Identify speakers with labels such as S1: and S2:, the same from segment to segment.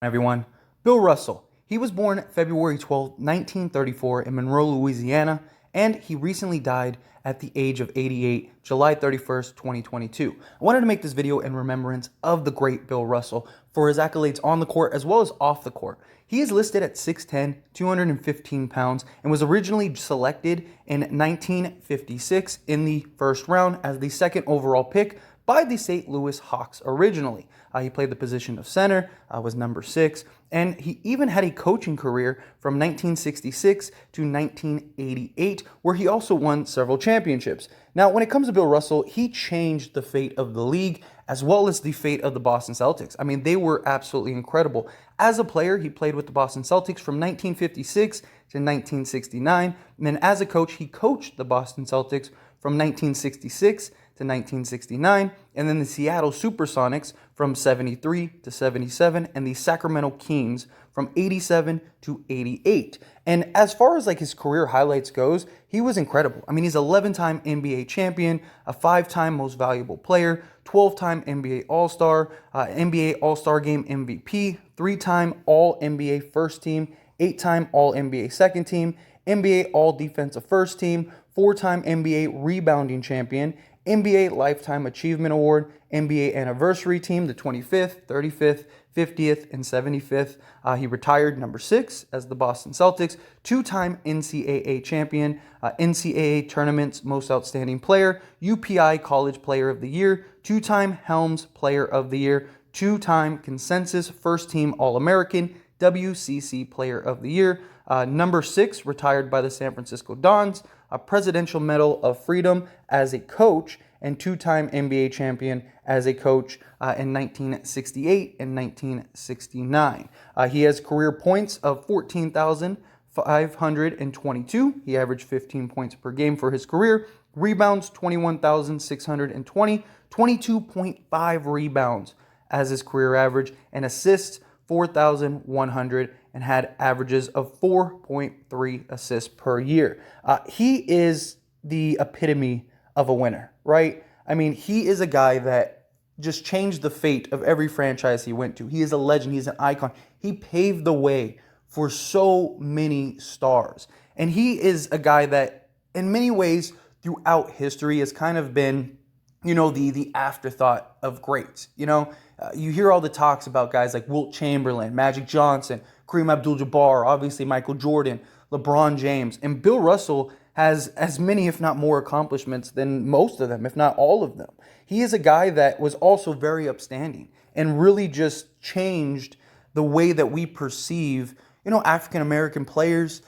S1: Everyone. Bill Russell. He was born February 12, 1934 in Monroe, Louisiana, and he recently died at the age of 88, July 31st, 2022. I wanted to make this video in remembrance of the great Bill Russell for his accolades on the court as well as off the court. He is listed at 6'10", 215 pounds, and was originally selected in 1956 in the first round as the second overall pick by the St. Louis Hawks originally. He played the position of center, was number 6, and he even had a coaching career from 1966 to 1988, where he also won several championships. Now, when it comes to Bill Russell, he changed the fate of the league as well as the fate of the Boston Celtics. I mean, they were absolutely incredible. As a player, he played with the Boston Celtics from 1956 to 1969, and then as a coach, he coached the Boston Celtics from 1966 to 1969, and then the Seattle Supersonics from 73 to 77, and the Sacramento Kings from 87 to 88. And as far as like his career highlights goes, he was incredible. I mean, he's 11-time NBA champion, a 5-time most valuable player, 12-time NBA All-Star, NBA All-Star Game MVP, 3-time All-NBA First Team, 8-time All-NBA Second Team, NBA All-Defensive First Team, 4-time NBA Rebounding Champion, NBA Lifetime Achievement Award, NBA Anniversary Team, the 25th, 35th, 50th, and 75th. He retired number 6 as the Boston Celtics, 2-time NCAA champion, NCAA Tournament's Most Outstanding Player, UPI College Player of the Year, 2-time Helms Player of the Year, 2-time Consensus First Team All-American, WCC Player of the Year, number 6, retired by the San Francisco Dons, a Presidential Medal of Freedom as a coach, and 2-time NBA champion as a coach in 1968 and 1969. He has career points of 14,522. He averaged 15 points per game for his career. Rebounds, 21,620. 22.5 rebounds as his career average, and assists, 4,100, and had averages of 4.3 assists per year. He is the epitome of a winner, right? I mean, he is a guy that just changed the fate of every franchise he went to. He is a legend. He's an icon. He paved the way for so many stars. And he is a guy that, in many ways, throughout history has kind of been, the afterthought of greats. You hear all the talks about guys like Wilt Chamberlain, Magic Johnson, Kareem Abdul-Jabbar, obviously Michael Jordan, LeBron James, and Bill Russell has as many, if not more, accomplishments than most of them, if not all of them. He is a guy that was also very upstanding and really just changed the way that we perceive, African-American players,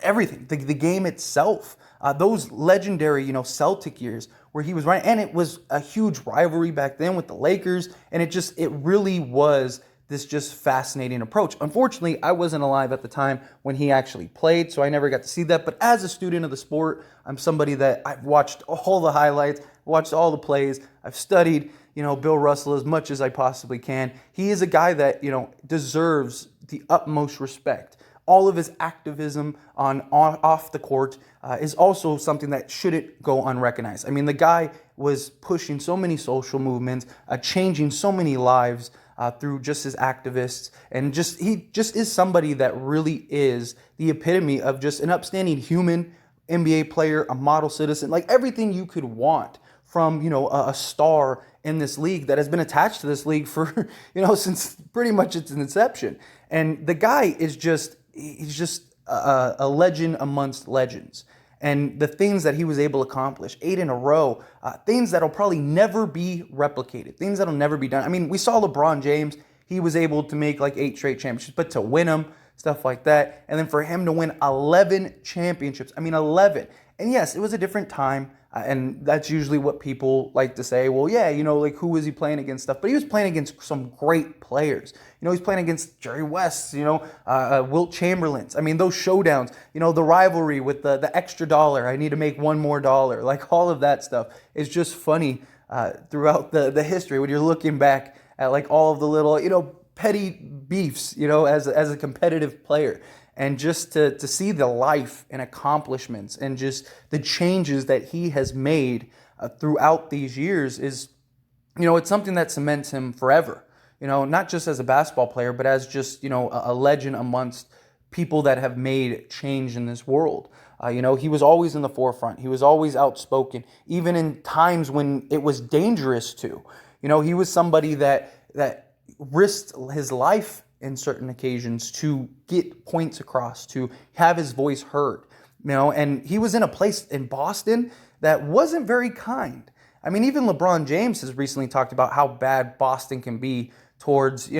S1: everything, the game itself. Those legendary, Celtic years where he was right, and it was a huge rivalry back then with the Lakers, and it really was this just fascinating approach. Unfortunately, I wasn't alive at the time when he actually played, so I never got to see that. But as a student of the sport, I'm somebody that I've watched all the highlights, watched all the plays. I've studied, Bill Russell as much as I possibly can. He is a guy that, deserves the utmost respect. All of his activism off the court is also something that shouldn't go unrecognized. I mean, the guy was pushing so many social movements, changing so many lives through just his activists, and he just is somebody that really is the epitome of just an upstanding human, NBA player, a model citizen, like everything you could want from, a star in this league that has been attached to this league for, since pretty much its inception. And the guy is he's just a legend amongst legends. And the things that he was able to accomplish, 8 in a row, things that'll probably never be replicated, things that'll never be done. I mean, we saw LeBron James, he was able to make like 8 straight championships, but to win them, stuff like that. And then for him to win 11 championships, 11. And yes, it was a different time. And that's usually what people like to say. Well, yeah, like who was he playing against stuff? But he was playing against some great players. He's playing against Jerry West, Wilt Chamberlain's. I mean, those showdowns, the rivalry with the extra dollar. I need to make one more dollar. Like all of that stuff is just funny throughout the history when you're looking back at like all of the little, petty beefs, as a competitive player. And just to see the life and accomplishments and just the changes that he has made throughout these years is, it's something that cements him forever. not just as a basketball player, but as just, a legend amongst people that have made change in this world. He was always in the forefront. He was always outspoken, even in times when it was dangerous to. He was somebody that risked his life in certain occasions to get points across, to have his voice heard. And he was in a place in Boston that wasn't very kind. I mean, even LeBron James has recently talked about how bad Boston can be towards,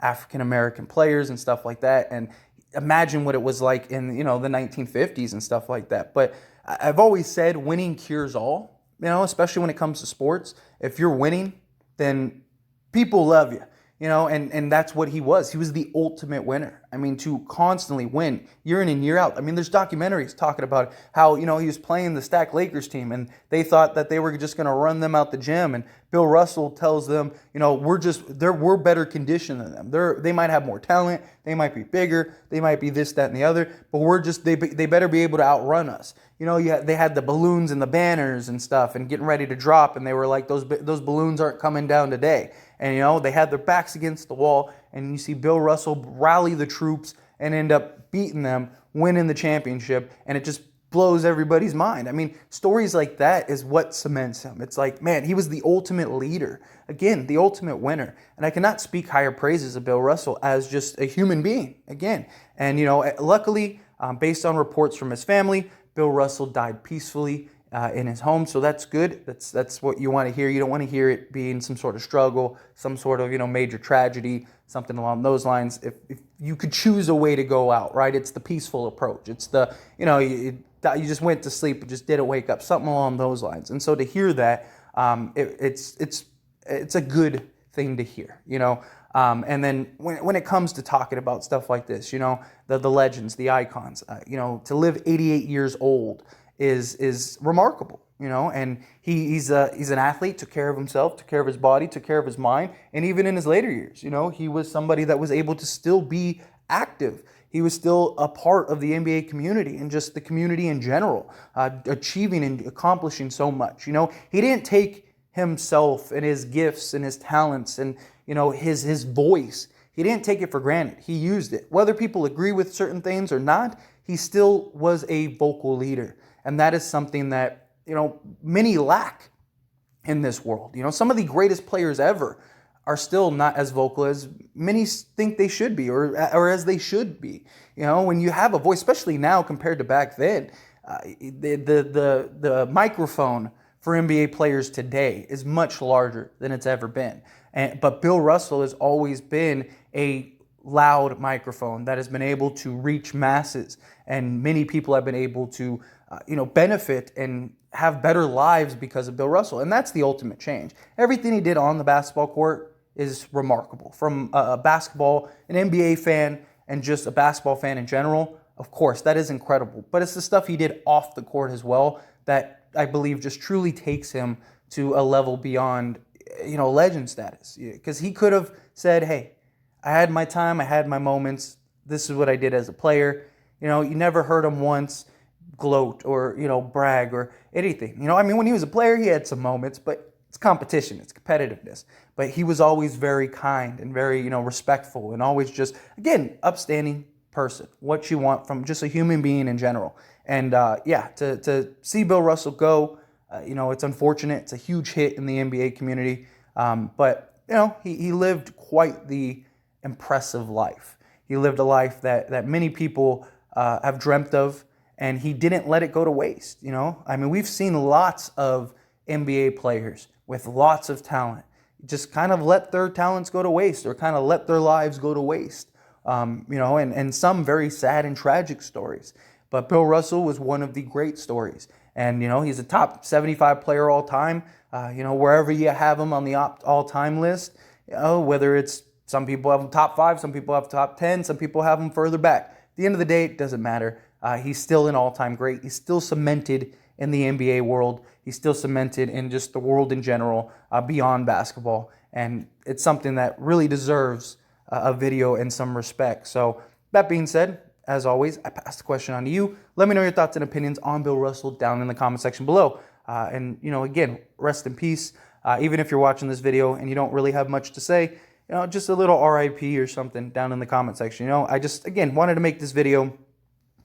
S1: African American players and stuff like that. And imagine what it was like in, the 1950s and stuff like that. But I've always said winning cures all, especially when it comes to sports. If you're winning, then people love you. And that's what he was. He was the ultimate winner. I mean, to constantly win year in and year out. I mean, there's documentaries talking about how, he was playing the stacked Lakers team and they thought that they were just going to run them out the gym. And Bill Russell tells them, we're better conditioned than them. They might have more talent. They might be bigger. They might be this, that, and the other. But they better be able to outrun us. They had the balloons and the banners and stuff and getting ready to drop. And they were like, those balloons aren't coming down today. And, they had their backs against the wall, and you see Bill Russell rally the troops and end up beating them, winning the championship, and it just blows everybody's mind. I mean, stories like that is what cements him. It's like, man, he was the ultimate leader. Again, the ultimate winner. And I cannot speak higher praises of Bill Russell as just a human being, again. And, luckily, based on reports from his family, Bill Russell died peacefully in his home, so that's good. That's what you want to hear. You don't want to hear it being some sort of struggle, some sort of major tragedy, something along those lines. If you could choose a way to go out, right? It's the peaceful approach. It's the you just went to sleep and just didn't wake up, something along those lines. And so to hear that, it's a good thing to hear, And then when it comes to talking about stuff like this, the legends, the icons, to live 88 years old is remarkable, and he's an athlete, took care of himself, took care of his body, took care of his mind, and even in his later years, he was somebody that was able to still be active. He was still a part of the NBA community and just the community in general, achieving and accomplishing so much. He didn't take himself and his gifts and his talents and his voice. He didn't take it for granted. He used it. Whether people agree with certain things or not, he still was a vocal leader. And that is something that, many lack in this world. Some of the greatest players ever are still not as vocal as many think they should be or as they should be. When you have a voice, especially now compared to back then, the microphone for NBA players today is much larger than it's ever been. But Bill Russell has always been a loud microphone that has been able to reach masses, and many people have been able to benefit and have better lives because of Bill Russell. And that's the ultimate change. Everything he did on the basketball court is remarkable. From a basketball, an NBA fan, and just a basketball fan in general, of course, that is incredible. But it's the stuff he did off the court as well that I believe just truly takes him to a level beyond, legend status. Because he could have said, hey, I had my time, I had my moments, this is what I did as a player. You never heard him once gloat or, brag or anything. When he was a player, he had some moments, but it's competition, it's competitiveness. But he was always very kind and very, respectful and always just, again, upstanding person, what you want from just a human being in general. And to see Bill Russell go, it's unfortunate. It's a huge hit in the NBA community. But he lived quite the impressive life. He lived a life that many people have dreamt of, and he didn't let it go to waste. We've seen lots of NBA players with lots of talent just kind of let their talents go to waste or kind of let their lives go to waste. And some very sad and tragic stories. But Bill Russell was one of the great stories. And, he's a top 75 player all time. Wherever you have him on the all-time list, whether it's some people have him top 5, some people have top 10, some people have him further back. At the end of the day, it doesn't matter. He's still an all-time great. He's still cemented in the NBA world. He's still cemented in just the world in general, beyond basketball. And it's something that really deserves a video and some respect. So that being said, as always, I pass the question on to you. Let me know your thoughts and opinions on Bill Russell down in the comment section below. Again, rest in peace. Even if you're watching this video and you don't really have much to say, just a little RIP or something down in the comment section. I just, again, wanted to make this video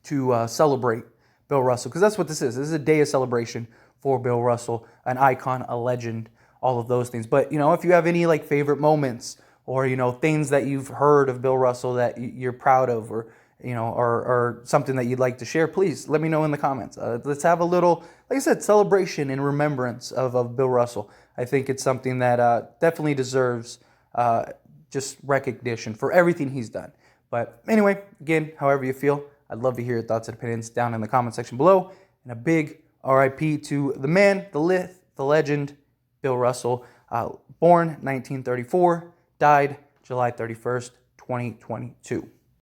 S1: to celebrate Bill Russell, because that's what this is. This is a day of celebration for Bill Russell, an icon, a legend, all of those things. But, if you have any like favorite moments or, things that you've heard of Bill Russell that you're proud of, or, or something that you'd like to share, please let me know in the comments. Let's have a little, like I said, celebration and remembrance of Bill Russell. I think it's something that definitely deserves just recognition for everything he's done. But anyway, again, however you feel, I'd love to hear your thoughts and opinions down in the comment section below. And a big RIP to the man, the myth, the legend, Bill Russell, born 1934, died July 31st, 2022.